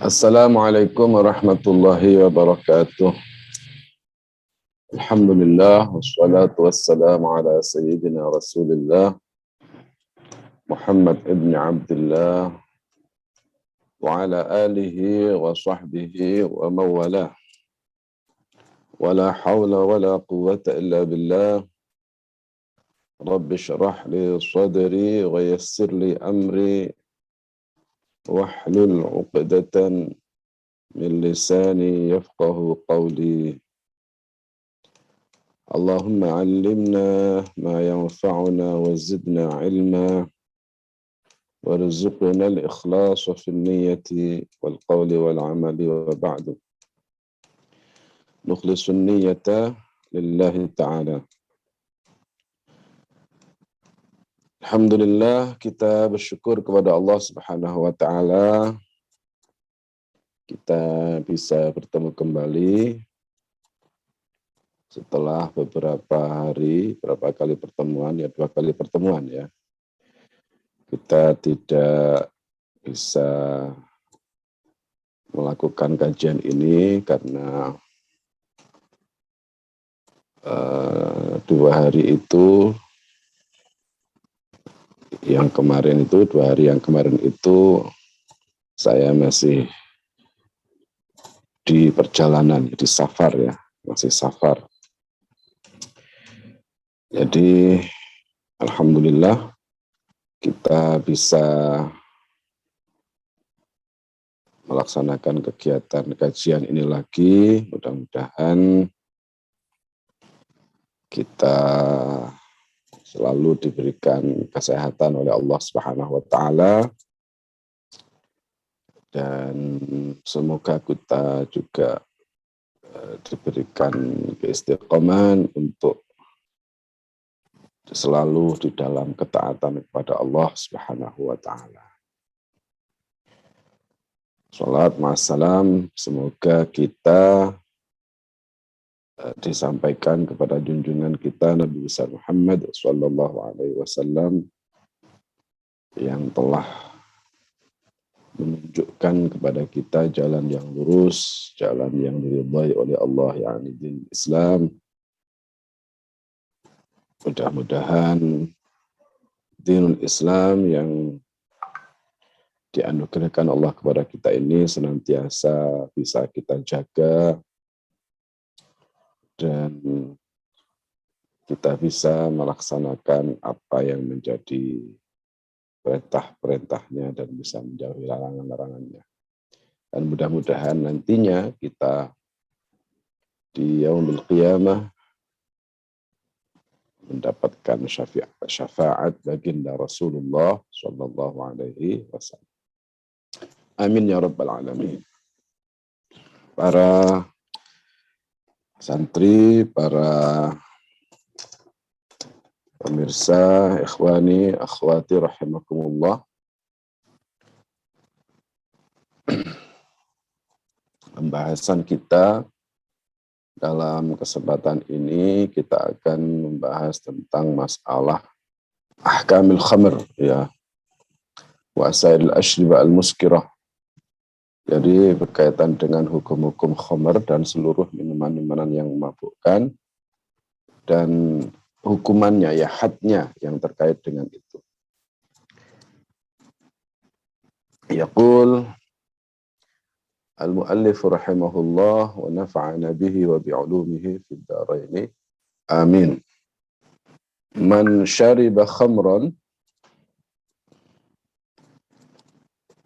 Assalamualaikum warahmatullahi wabarakatuh. Alhamdulillah wassalatu wassalamu ala sayyidina Rasulillah Muhammad ibn Abdullah wa ala alihi wa sahbihi wa mawalah. Wala hawla wala quwwata illa billah. Rabbi syrah li sadri wa yassir li amri wahlul 'uqdatan min lisani yafqahu qawli. Allahumma 'allimna ma yanfa'una wa zidna 'ilma warzuqna al-ikhlasa fil niyyati wal qawli wal 'amali wa ba'du. Nukhlisun niyyata lillahi ta'ala. Alhamdulillah, kita bersyukur kepada Allah Subhanahu wa taala kita bisa bertemu kembali setelah beberapa hari, berapa kali pertemuan, ya 2 kali pertemuan ya. Kita tidak bisa melakukan kajian ini karena 2 hari itu, yang kemarin itu, 2 hari yang kemarin itu saya masih di perjalanan, di safar ya, masih safar. Jadi alhamdulillah kita bisa melaksanakan kegiatan kajian ini lagi. Mudah-mudahan kita selalu diberikan kesehatan oleh Allah Subhanahu wa taala, dan semoga kita juga diberikan keistiqomahan untuk selalu di dalam ketaatan kepada Allah Subhanahu wa taala. Shalawat ma'assalam, semoga kita disampaikan kepada junjungan kita Nabi besar Muhammad sallallahu alaihi wasallam yang telah menunjukkan kepada kita jalan yang lurus, jalan yang diridhai oleh Allah, yakni din Islam. Mudah-mudahan dinul Islam yang dianugerahkan Allah kepada kita ini senantiasa bisa kita jaga dan kita bisa melaksanakan apa yang menjadi perintah-perintahnya dan bisa menjauhi larangan-larangannya. Dan mudah-mudahan nantinya kita di yaumul qiyamah mendapatkan syafaat baginda Rasulullah sallallahu alaihi wasallam. Amin ya rabbal alamin. Para santri, para pemirsa, ikhwani, akhwati rahimakumullah. Pembahasan kita dalam kesempatan ini kita akan membahas tentang masalah ahkamil khamr ya, wasail ashribah al-muskirah. Jadi berkaitan dengan hukum-hukum khamr dan seluruh minuman-minuman yang memabukkan dan hukumannya ya, hadnya yang terkait dengan itu. Yaqul al-muallif rahimahullah wa nafa'ana bihi wa bi'ulumihi fid dharain. Amin. Man syariba khamran,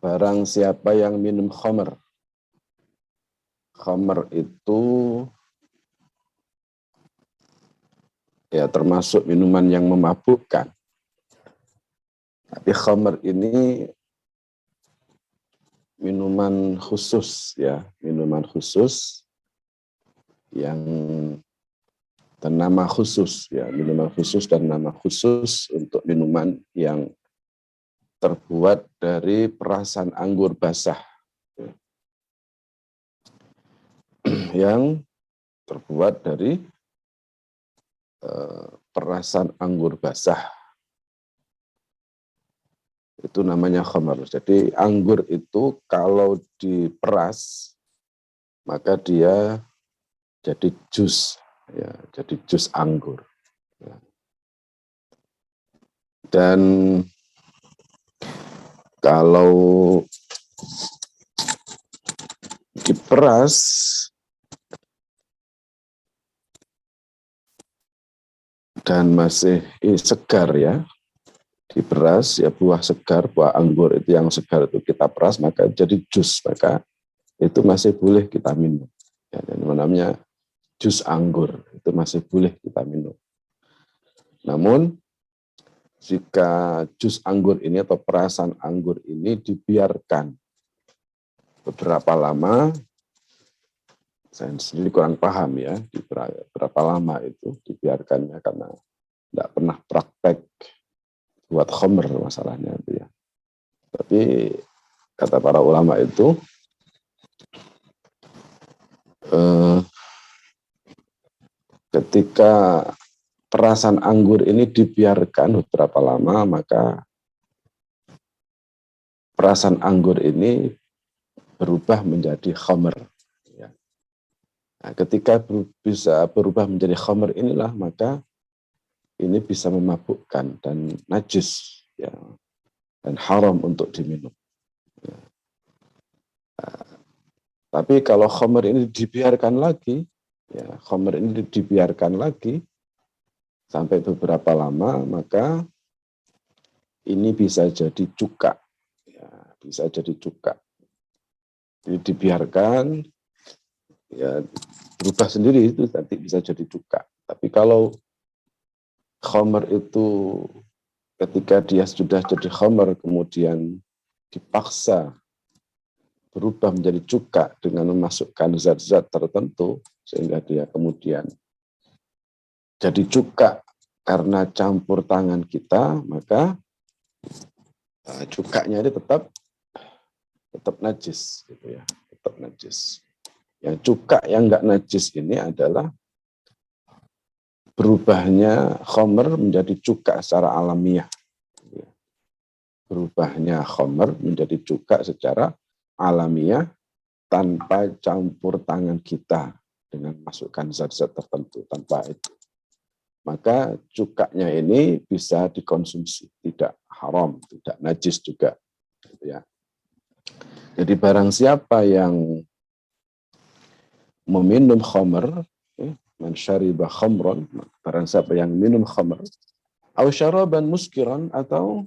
barang siapa yang minum khamr. Khamr itu ya termasuk minuman yang memabukkan. Tapi khamr ini minuman khusus ya, minuman khusus yang dan nama khusus ya, minuman khusus dan nama khusus untuk minuman yang terbuat dari perasan anggur basah. Yang terbuat dari perasan anggur basah. Itu namanya khamar. Jadi anggur itu kalau diperas maka dia jadi jus, ya, jadi jus anggur. Ya. Dan kalau diperas dan masih segar ya, diperas ya buah segar, buah anggur itu yang segar itu kita peras maka jadi jus, maka itu masih boleh kita minum. Ya, dan namanya jus anggur itu masih boleh kita minum. Namun jika jus anggur ini atau perasan anggur ini dibiarkan beberapa lama, saya sendiri kurang paham ya, di berapa lama itu dibiarkannya karena tidak pernah praktek buat khomer masalahnya itu ya. Tapi kata para ulama itu ketika perasan anggur ini dibiarkan beberapa lama, maka perasan anggur ini berubah menjadi khamr. Ya. Nah, ketika bisa berubah menjadi khamr inilah, maka ini bisa memabukkan dan najis, ya, dan haram untuk diminum. Ya. Nah, tapi kalau khamr ini dibiarkan lagi, ya, khamr ini dibiarkan lagi sampai beberapa lama, maka ini bisa jadi cuka, ya, bisa jadi cuka. Jadi dibiarkan, ya berubah sendiri itu nanti bisa jadi cuka. Tapi kalau khamr itu ketika dia sudah jadi khamr kemudian dipaksa berubah menjadi cuka dengan memasukkan zat-zat tertentu sehingga dia kemudian jadi cuka karena campur tangan kita, maka cukanya ini tetap najis gitu ya, tetap najis. Yang cuka yang enggak najis ini adalah berubahnya khamr menjadi cuka secara alamiah. Berubahnya khamr menjadi cuka secara alamiah tanpa campur tangan kita dengan masukkan zat-zat tertentu, tanpa itu. Maka cukanya ini bisa dikonsumsi, tidak haram, tidak najis juga. Ya. Jadi barang siapa yang meminum khamr, man syariba khamron, barang siapa yang minum khamr, aw syaraban muskiran, atau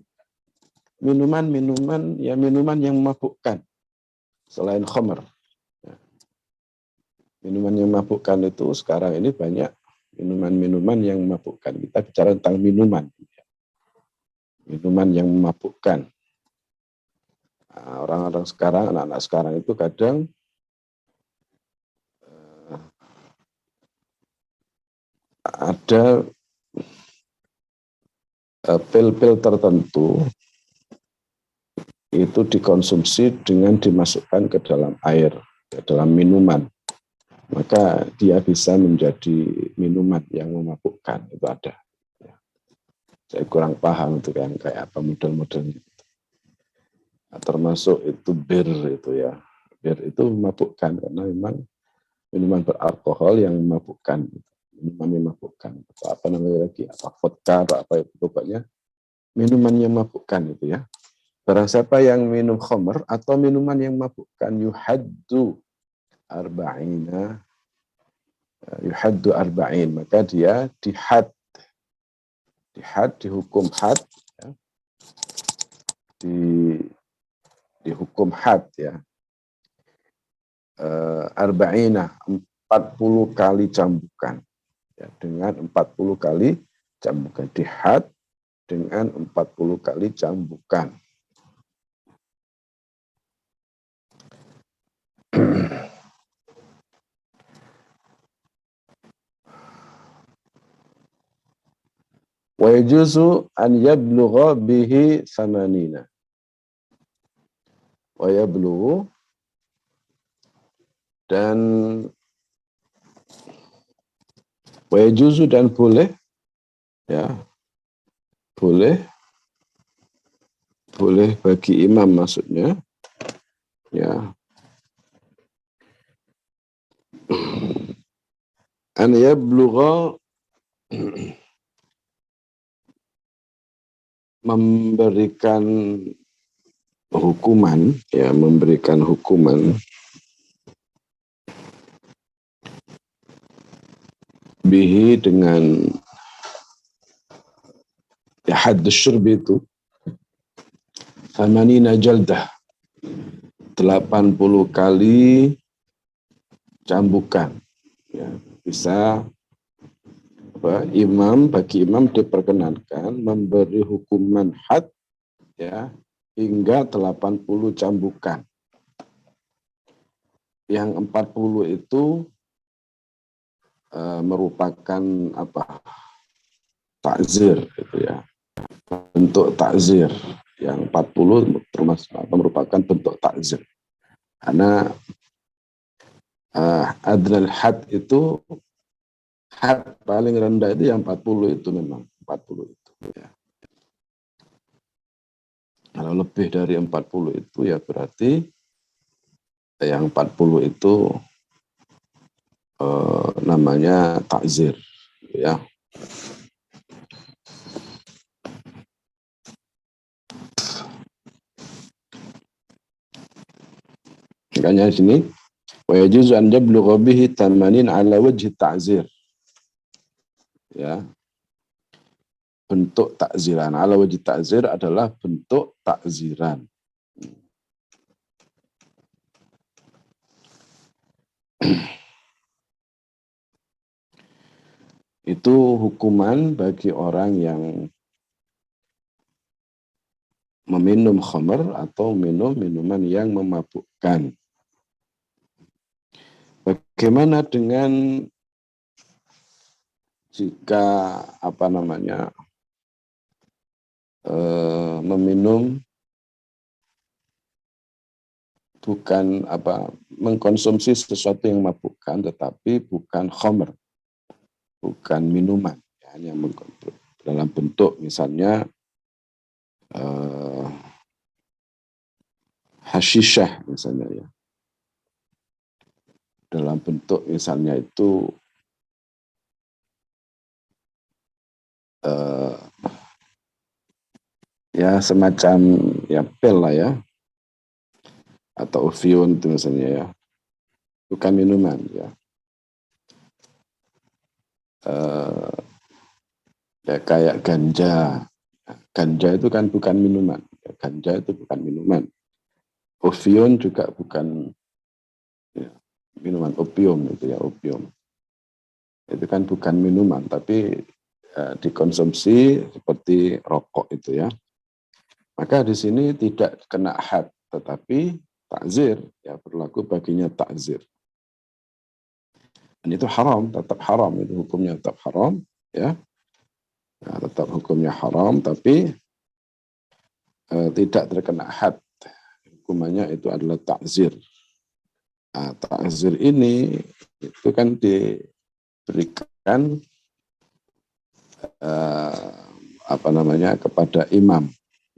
minuman-minuman ya minuman yang memabukkan selain khamr. Minuman yang memabukkan itu sekarang ini banyak minuman-minuman yang memabukkan. Kita bicara tentang minuman. Minuman yang memabukkan. Nah, orang-orang sekarang, anak-anak sekarang itu kadang ada pil-pil tertentu itu dikonsumsi dengan dimasukkan ke dalam air, ke dalam minuman. Maka dia bisa menjadi minuman yang memabukkan, itu ada. Saya kurang paham itu kan kayak apa model-modelnya. Nah, termasuk itu bir itu ya. Bir itu memabukkan karena memang minuman beralkohol yang memabukkan. Minuman yang memabukkan. Atau apa namanya lagi, apa vodka atau apa itu pokoknya minuman yang memabukkan itu ya. Barang siapa yang minum khamr atau minuman yang memabukkan yuhaddu arba'in, maka dia dihukum had ya. Dihukum had ya. Arba'ina 40 kali cambukan ya, dengan 40 kali cambukan, dihad dengan 40 kali cambukan. Wa yajuzu an yablugha bihi samanina. Wa yablughu, dan wa yajuzu, dan boleh ya, boleh boleh bagi imam maksudnya, ya, an yablugha, memberikan hukuman, ya, memberikan hukuman bihi dengan, ya, hadd syurb itu thamanina jaldah, 80 kali cambukan, ya. Bisa bagi imam diperkenankan memberi hukuman had, ya, hingga 80 cambukan. Yang 40 itu merupakan apa? Takzir, gitu ya. Bentuk takzir. Yang 40 termasuk merupakan bentuk takzir. Karena adnal had itu, had paling rendah itu yang 40 itu, memang 40 itu, ya. Kalau lebih dari 40 itu ya berarti yang 40 itu namanya takzir, ya. Makanya di sini wa yajuzu an yablugha bihi tamanin ala wajhi ta'zir, ya. Bentuk takziran, ala wajhi ta'zir adalah bentuk takziran. Itu hukuman bagi orang yang meminum khamr atau minum minuman yang memabukkan. Bagaimana dengan jika meminum bukan mengkonsumsi sesuatu yang memabukkan tetapi bukan khamr, bukan minuman, ya, hanya dalam bentuk misalnya hashishah misalnya, ya, dalam bentuk misalnya itu ya semacam, ya, pil lah, ya, atau opium itu misalnya, ya, bukan minuman, ya. Ya kayak ganja. Ganja itu kan bukan minuman, ya, ganja itu bukan minuman. Opium juga bukan, ya, minuman. Opium itu, ya, opium itu kan bukan minuman tapi dikonsumsi seperti rokok itu, ya. Maka di sini tidak kena had, tetapi takzir, ya, berlaku baginya takzir. Dan itu haram, tetap haram, itu hukumnya tetap haram, ya. Nah, tetap hukumnya haram, tapi tidak terkena had. Hukumannya itu adalah takzir. Nah, takzir ini itu kan diberikan kepada imam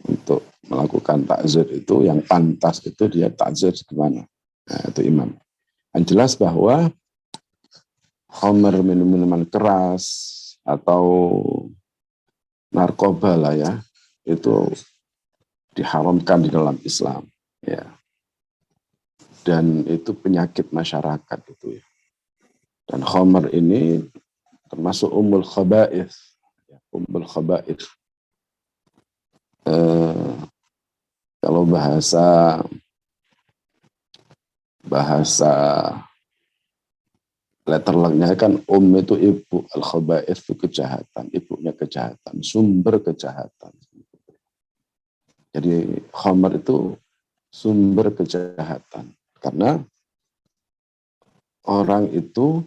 untuk melakukan takzir itu. Yang pantas itu dia takzir gimana? Nah, itu imam. Yang jelas bahwa khamr, minuman keras atau narkoba lah, ya, itu diharamkan di dalam Islam, ya. Dan itu penyakit masyarakat itu, ya. Dan khamr ini termasuk ummul khaba'ith, ya, ummul khaba'ith. Kalau bahasa letterlengnya kan itu ibu, al khaba'ith itu kejahatan, ibunya kejahatan, sumber kejahatan. Jadi khamr itu sumber kejahatan, karena orang itu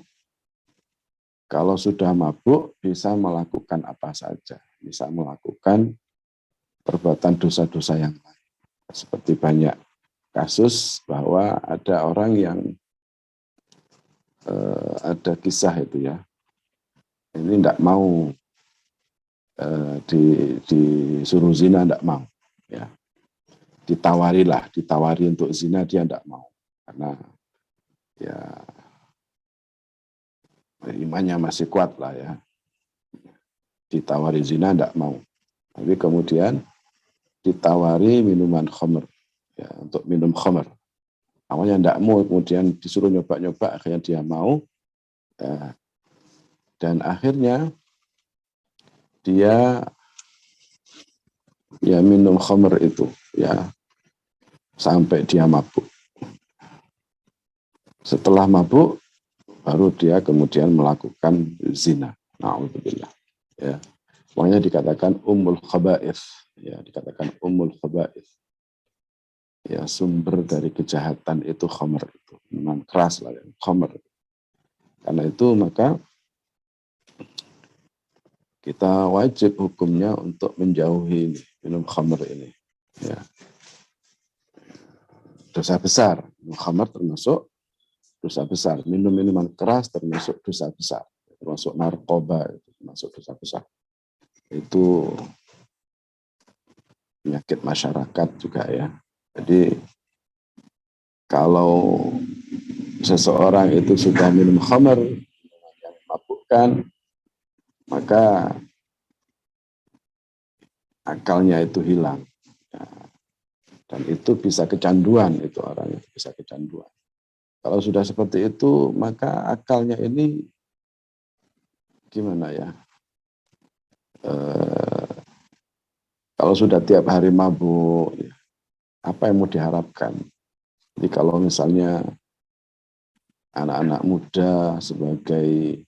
kalau sudah mabuk bisa melakukan apa saja, bisa melakukan perbuatan dosa-dosa yang lain. Seperti banyak kasus bahwa ada orang yang ada kisah itu, ya, ini tidak mau disuruh zina, tidak mau, ya. ditawari untuk zina, dia tidak mau karena ya imannya masih kuat lah ya. Ditawari zina tidak mau, tapi kemudian ditawari minuman khamr ya, untuk minum khamr. Awalnya tidak mau, kemudian disuruh nyoba-nyoba, akhirnya dia mau ya, dan akhirnya dia ya minum khamr itu ya sampai dia mabuk. Setelah mabuk baru dia kemudian melakukan zina. Na'udzubillah. Ya. Makanya dikatakan ummul khaba'ith, ya, dikatakan ummul khaba'ith. Ya, sumber dari kejahatan itu khamr itu, minuman keras lah ya, khamr. Karena itu maka kita wajib hukumnya untuk menjauhi ini, minum khamr ini. Ya. Dosa besar, minum khamr termasuk dosa besar, minum minuman keras termasuk dosa besar, termasuk narkoba itu termasuk dosa besar. Itu penyakit masyarakat juga ya. Jadi kalau seseorang itu sudah minum khamr yang memabukkan, maka akalnya itu hilang. Ya. Dan itu bisa kecanduan, itu orang itu bisa kecanduan. Kalau sudah seperti itu, maka akalnya ini gimana ya? Kalau sudah tiap hari mabuk, ya, apa yang mau diharapkan? Jadi kalau misalnya anak-anak muda sebagai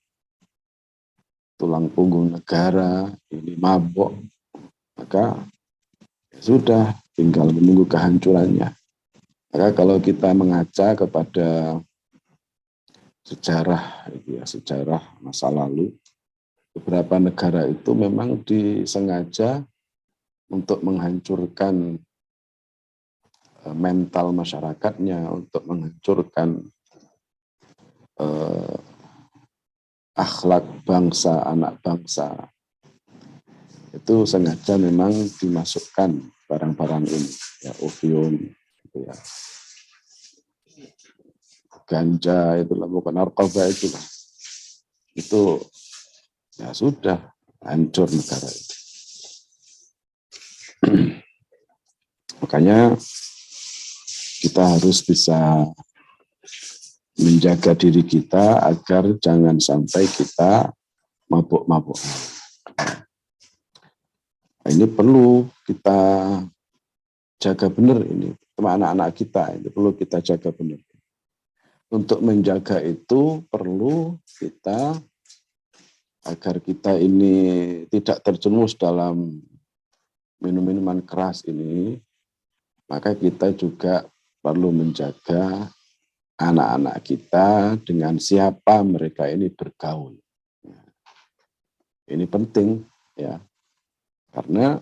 tulang punggung negara ini mabuk, maka sudah tinggal menunggu kehancurannya. Maka kalau kita mengaca kepada sejarah, ya, sejarah masa lalu, beberapa negara itu memang disengaja untuk menghancurkan mental masyarakatnya, untuk menghancurkan akhlak bangsa, anak bangsa. Itu sengaja memang dimasukkan barang-barang ini, ya, opium, gitu ya, ganja, itulah bukan narkoba itu ya sudah hancur negara itu. Makanya kita harus bisa menjaga diri kita agar jangan sampai kita mabuk-mabuk. Ini perlu kita jaga benar ini, teman anak-anak kita ini perlu kita jaga benar. Untuk menjaga itu perlu kita agar kita ini tidak terjerumus dalam minum-minuman keras ini, maka kita juga perlu menjaga anak-anak kita dengan siapa mereka ini bergaul. Ini penting ya, karena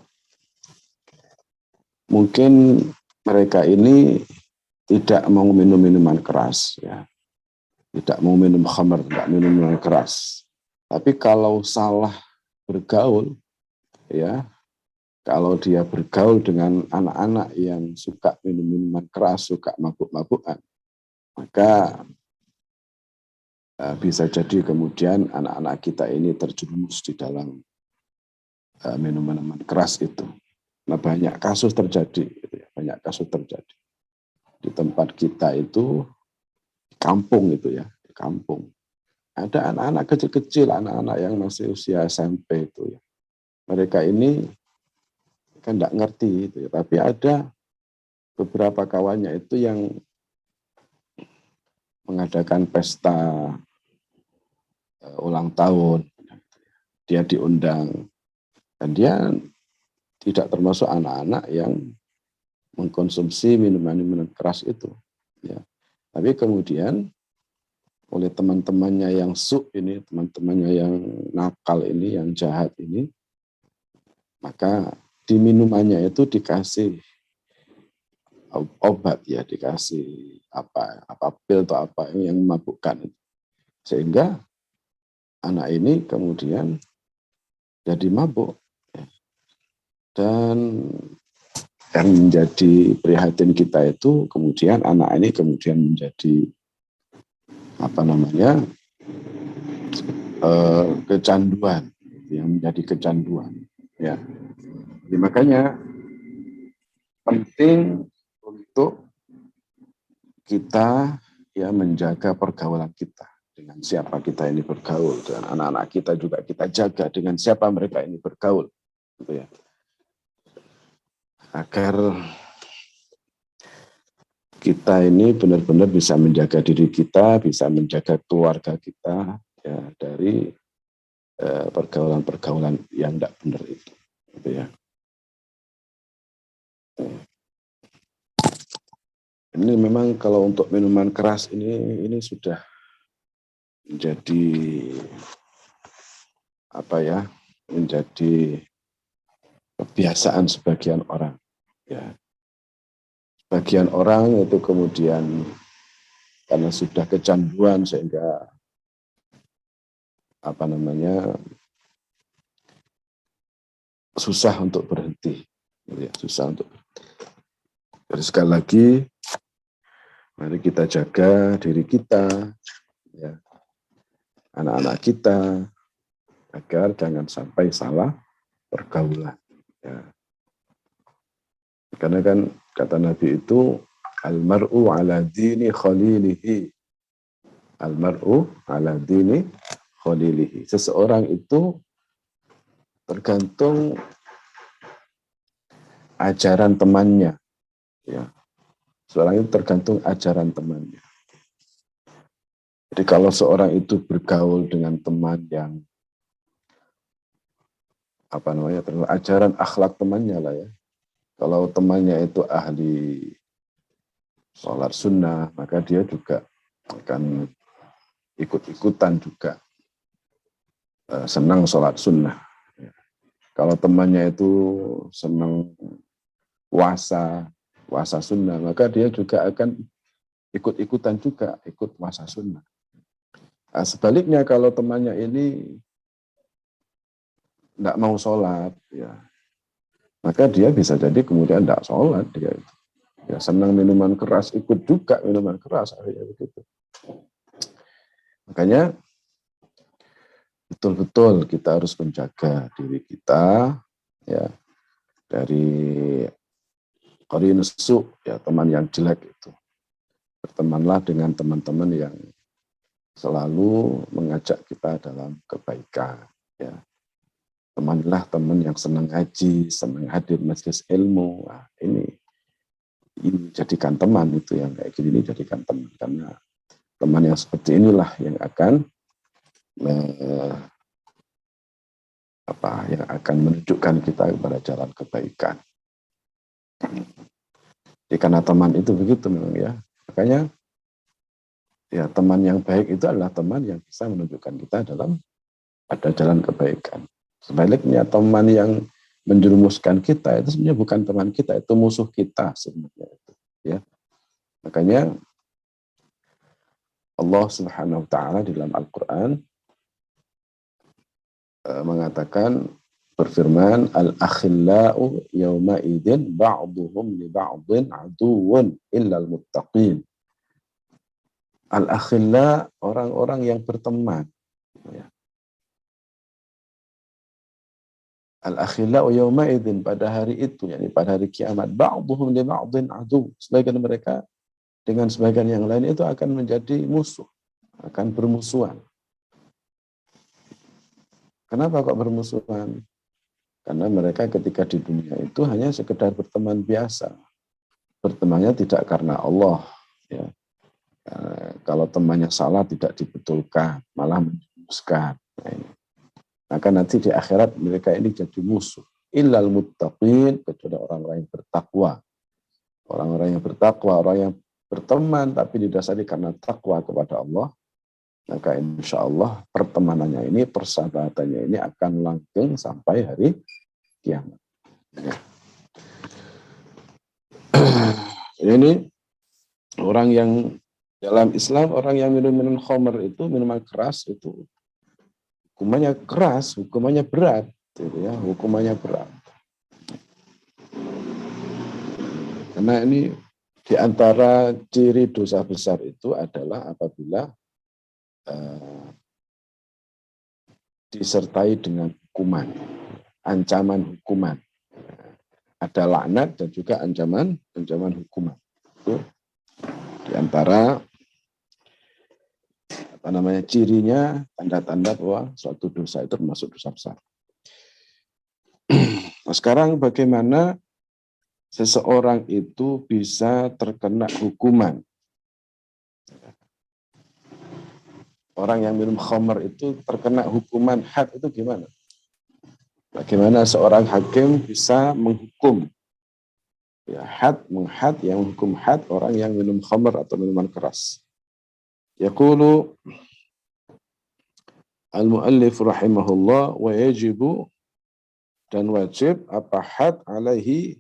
mungkin mereka ini tidak mau minum minuman keras ya, tidak mau minum khamr, tidak minum minuman keras. Tapi kalau salah bergaul ya, kalau dia bergaul dengan anak-anak yang suka minum minuman keras, suka mabuk-mabukan, maka bisa jadi kemudian anak-anak kita ini terjerumus di dalam minuman keras itu. Nah, banyak kasus terjadi, gitu ya, banyak kasus terjadi di tempat kita itu, di kampung itu ya, di kampung. Ada anak-anak kecil-kecil, anak-anak yang masih usia SMP itu ya. Mereka ini kan tidak ngerti itu ya, tapi ada beberapa kawannya itu yang mengadakan pesta ulang tahun, dia diundang, dan dia tidak termasuk anak-anak yang mengkonsumsi minuman-minuman keras itu. Ya. Tapi kemudian oleh teman-temannya yang ini, teman-temannya yang nakal ini, yang jahat ini, maka di minumannya itu dikasih obat ya, dikasih apa pil atau apa yang memabukkan, sehingga anak ini kemudian jadi mabuk dan menjadi prihatin kita itu kemudian anak ini kemudian menjadi kecanduan, yang menjadi kecanduan. Ya, jadi makanya penting untuk kita ya menjaga pergaulan kita, dengan siapa kita ini bergaul, dengan anak-anak kita juga kita jaga dengan siapa mereka ini bergaul, gitu ya, agar kita ini benar-benar bisa menjaga diri kita, bisa menjaga keluarga kita ya dari pergaulan-pergaulan yang tidak benar itu, gitu ya. Ini memang kalau untuk minuman keras ini sudah menjadi menjadi kebiasaan sebagian orang. Ya, sebagian orang itu kemudian karena sudah kecanduan sehingga susah untuk berhenti. Ya, susah untuk berhenti. Jadi sekali lagi, mari kita jaga diri kita, ya, anak-anak kita, agar jangan sampai salah pergaulan. Ya. Karena kan kata Nabi itu, almar'u ala dini khalilihi. Almar'u ala dini khalilihi. Seseorang itu tergantung ajaran temannya. Ya. Seorang itu tergantung ajaran temannya. Jadi kalau seorang itu bergaul dengan teman yang ajaran akhlak temannya lah ya. Kalau temannya itu ahli sholat sunnah, maka dia juga akan ikut-ikutan juga senang sholat sunnah. Kalau temannya itu senang puasa sunnah, maka dia juga akan ikut-ikutan juga, ikut puasa sunnah. Nah, sebaliknya kalau temannya ini tidak mau sholat, ya, maka dia bisa jadi kemudian tidak sholat. Dia ya senang minuman keras, ikut juga minuman keras, akhirnya begitu. Makanya betul-betul kita harus menjaga diri kita ya dari qarinus su, ya teman yang jelek itu. Bertemanlah dengan teman-teman yang selalu mengajak kita dalam kebaikan. Ya. Temanlah teman yang senang ngaji, senang hadir majelis ilmu. Nah, ini jadikan teman itu yang kayak gini, ini jadikan teman. Karena teman yang seperti inilah yang akan menunjukkan kita kepada jalan kebaikan. Jadi karena teman itu begitu memang ya. Makanya ya teman yang baik itu adalah teman yang bisa menunjukkan kita pada jalan kebaikan. Sebaliknya teman yang menjerumuskan kita itu sebenarnya bukan teman kita, itu musuh kita sebenarnya itu, ya. Makanya Allah Subhanahu wa taala di dalam Al-Qur'an mengatakan, berfirman, al-akhillau yawma idzin ba'dhum li ba'dhin aduwwun illal muttaqin. Al-akhilla, orang-orang yang berteman. Ya. Al-akhilla yawma idzin, pada hari itu, yakni pada hari kiamat, ba'dhum li ba'dhin adu. Sebagian mereka dengan sebagian yang lain itu akan menjadi musuh, akan bermusuhan. Kenapa kok bermusuhan? Karena mereka ketika di dunia itu hanya sekedar berteman biasa. Bertemannya tidak karena Allah. Ya. Kalau temannya salah tidak dibetulkan, malah menjerumuskan. Maka nanti di akhirat mereka ini jadi musuh. Illal muttaqin, kecuali orang-orang yang bertakwa. Orang-orang yang bertakwa, orang yang berteman tapi didasari karena takwa kepada Allah, maka insya Allah pertemanannya ini, persahabatannya ini akan langgeng sampai hari kiamat. Ya. Ini orang yang dalam Islam, orang yang minum khamr itu, minuman keras itu hukumannya keras, hukumannya berat, gitu ya, hukumannya berat. Karena ini di antara ciri dosa besar itu adalah apabila disertai dengan hukuman, ancaman hukuman. Ada laknat dan juga ancaman hukuman. Itu di antara cirinya, tanda-tanda bahwa suatu dosa itu termasuk dosa besar. Nah, sekarang bagaimana seseorang itu bisa terkena hukuman? Orang yang minum khamr itu terkena hukuman had itu gimana? Bagaimana seorang hakim bisa menghukum ya menghad yang menghukum had orang yang minum khamr atau minuman keras? Yaqulu al-muallif rahimahullah wa yajibu dan wajib apa had alaihi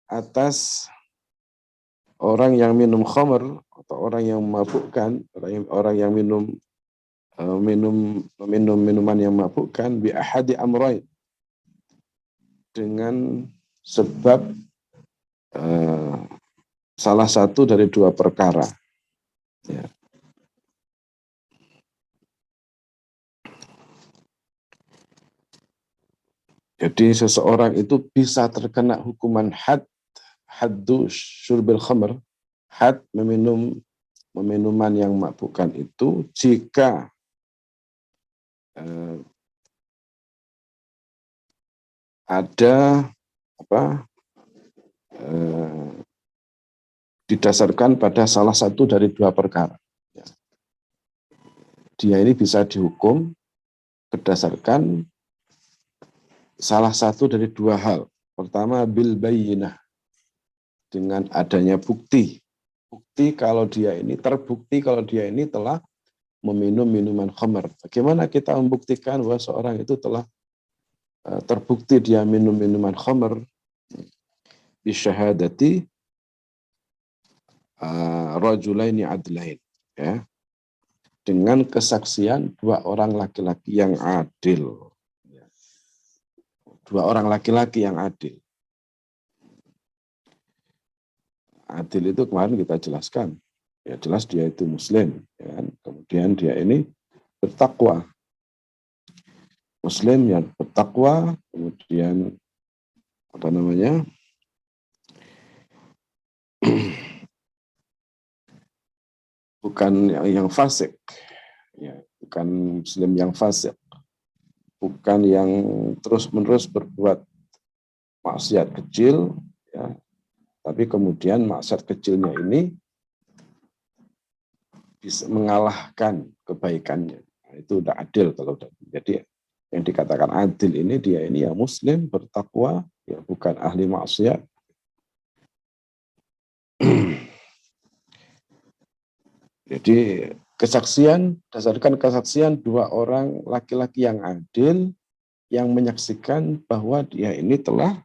atas orang yang minum khamr atau orang yang memabukkan, orang yang minum minuman yang memabukkan bi ahadi amrain dengan sebab salah satu dari dua perkara. Ya. Jadi seseorang itu bisa terkena hukuman haddu syurbil khamr, had minuman yang memabukkan itu jika ada didasarkan pada salah satu dari dua perkara. Dia ini bisa dihukum berdasarkan salah satu dari dua hal. Pertama, bil bayyinah, dengan adanya bukti. Bukti kalau dia ini, terbukti kalau dia ini telah meminum minuman khamr. Bagaimana kita membuktikan bahwa seorang itu telah terbukti dia minum minuman khamr? Bisyahadati rajulaini adlain. Ya. Dengan kesaksian dua orang laki-laki yang adil. Dua orang laki-laki yang adil. Adil itu kemarin kita jelaskan. Ya jelas dia itu muslim. Ya. Kemudian dia ini bertakwa. Muslim yang bertakwa, kemudian bukan yang fasik. Ya, bukan muslim yang fasik. Bukan yang terus-menerus berbuat maksiat kecil, ya, tapi kemudian maksiat kecilnya ini bisa mengalahkan kebaikannya. Nah, itu udah adil kalau udah. Jadi yang dikatakan adil ini dia ini ya muslim, bertakwa, ya bukan ahli maksiat. Jadi dasarkan kesaksian dua orang laki-laki yang adil yang menyaksikan bahwa dia ini telah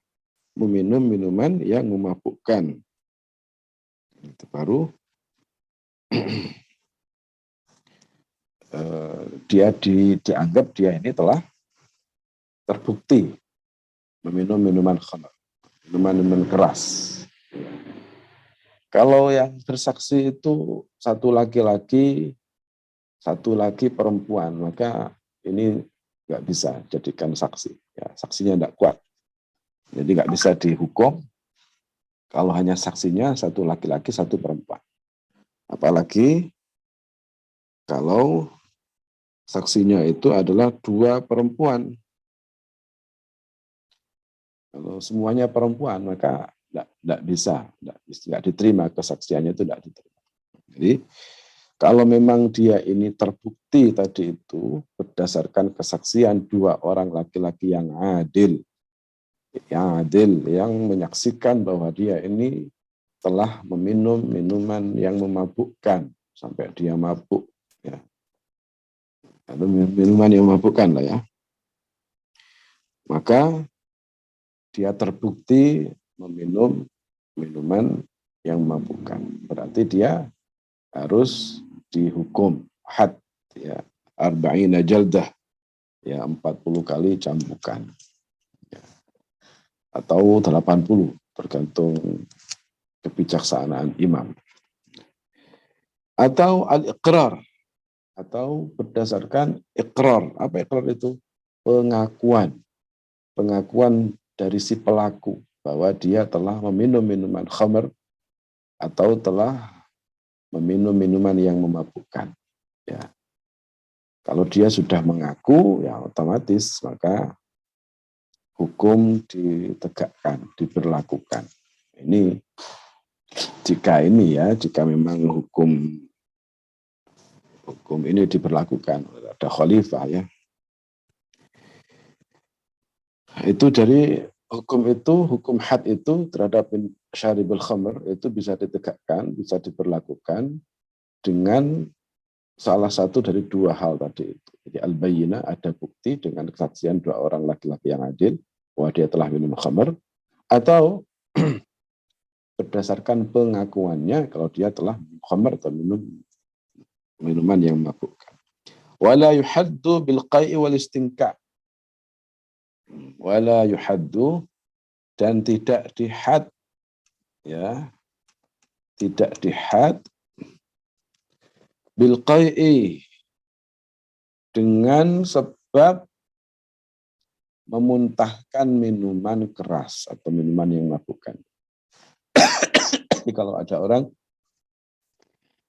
meminum minuman yang memabukkan. Itu baru dianggap dia ini telah terbukti meminum minuman khamr, minuman keras. Kalau yang bersaksi itu satu laki-laki, satu lagi perempuan, maka ini nggak bisa jadikan saksi. Ya, saksinya tidak kuat. Jadi nggak bisa dihukum kalau hanya saksinya satu laki-laki, satu perempuan. Apalagi kalau saksinya itu adalah dua perempuan. Kalau semuanya perempuan, maka tidak bisa, tidak diterima, kesaksiannya itu tidak diterima. Jadi kalau memang dia ini terbukti tadi itu berdasarkan kesaksian dua orang laki-laki yang adil, yang menyaksikan bahwa dia ini telah meminum minuman yang memabukkan sampai dia mabuk, ya. Atau minuman yang memabukkan lah ya. Maka dia terbukti meminum minuman yang memabukkan. Berarti dia harus dihukum had, ya, arba'ina jaldah, ya 40 kali cambukan. Ya. Atau 80, tergantung kebijaksanaan imam. Atau al-iqrar, atau berdasarkan iqrar. Apa iqrar itu? Pengakuan. Pengakuan dari si pelaku bahwa dia telah meminum minuman khamr atau telah meminum minuman yang memabukkan. Ya. Kalau dia sudah mengaku, ya otomatis maka hukum ditegakkan, diberlakukan. Ini jika memang hukum ini diberlakukan, ada khalifah ya. Itu dari hukum had itu terhadap syaribul khamr itu bisa ditegakkan, bisa diberlakukan dengan salah satu dari dua hal tadi itu. Jadi al-bayyinah, ada bukti dengan kesaksian dua orang laki-laki yang adil bahwa dia telah minum khamr, atau berdasarkan pengakuannya kalau dia telah minum khamr atau minum minuman yang memabukkan. Wala yuhaddu bil qai'i wal istinka. Wala yuhaddu, dan tidak dihad, ya, tidak dihad bil qai'i, dengan sebab memuntahkan minuman keras atau minuman yang memabukkan. Jadi kalau ada orang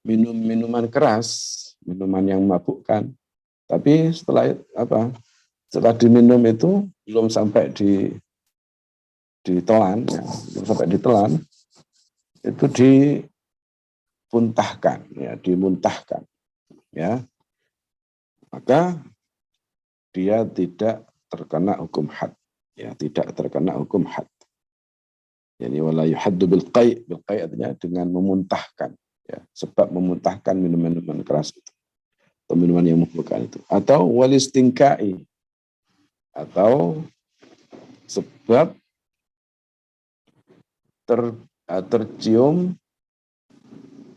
minum minuman keras, minuman yang memabukkan, tapi setelah diminum itu belum sampai ditelan, ya, belum sampai ditelan, itu dimuntahkan, ya, maka dia tidak terkena hukum had, ya, tidak terkena hukum had. Jadi wala yuhaddu bil qai', artinya dengan memuntahkan, ya, sebab memuntahkan minuman keras itu atau minuman yang memabukkan itu, atau wal istinka'i, atau sebab tercium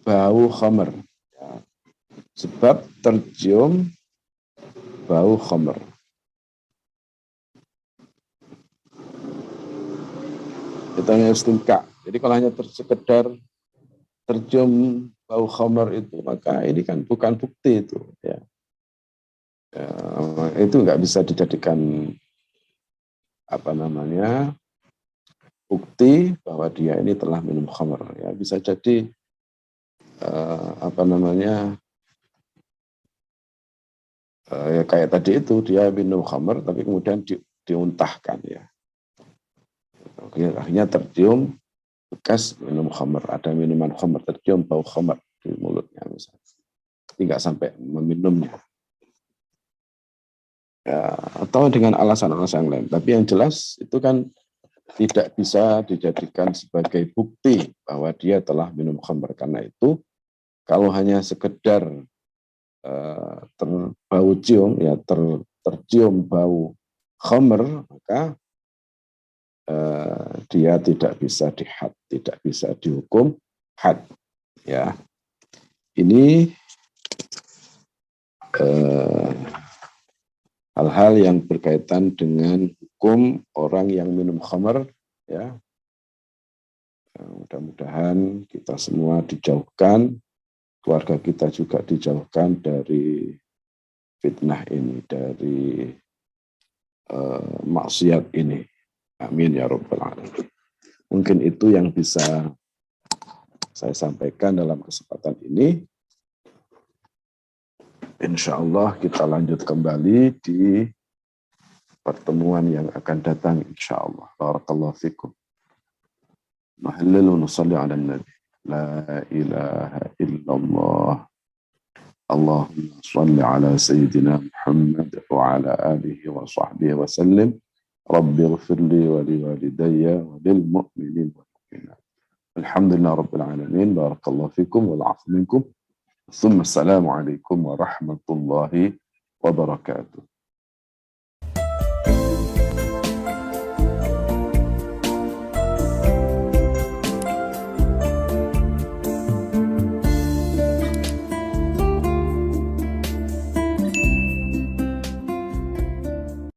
bau khamr, ya, sebab tercium bau khamr. Itu hanya istinka. Jadi kalau hanya sekedar tercium bau khamr itu, maka ini kan bukan bukti itu, ya. Itu nggak bisa dijadikan bukti bahwa dia ini telah minum khamr, ya. Bisa jadi ya kayak tadi itu, dia minum khamr tapi kemudian diuntahkan, ya. Akhirnya tercium bekas minum khamr, ada minuman khamr, tercium bau khamr di mulutnya misalnya. Tidak sampai meminumnya. Ya, atau dengan alasan-alasan yang lain. Tapi yang jelas itu kan tidak bisa dijadikan sebagai bukti bahwa dia telah minum khamr. Karena itu kalau hanya sekedar tercium bau khamr, maka dia tidak bisa dihad, tidak bisa dihukum had, ya. Ini hal-hal yang berkaitan dengan hukum orang yang minum khamr, ya. Mudah-mudahan kita semua dijauhkan, keluarga kita juga dijauhkan dari fitnah ini, dari maksiat ini. Amin ya rabbal alamin. Mungkin itu yang bisa saya sampaikan dalam kesempatan ini. Insya Allah kita lanjut kembali di pertemuan yang akan datang, insya Allah. Barakallahu fikum. Nahlil wa nusalli ala nabi. La ilaha illallah. Allahumma salli ala sayyidina Muhammad wa ala alihi wa sahbihi wa sallim. Rabbi ighfir li wa li walidayya wa lil mu'minin wal mu'minat. Alhamdulillah rabbil alamin. Barakallahu fikum wal 'afu minkum. Assalamu alaikum warahmatullahi wabarakatuh.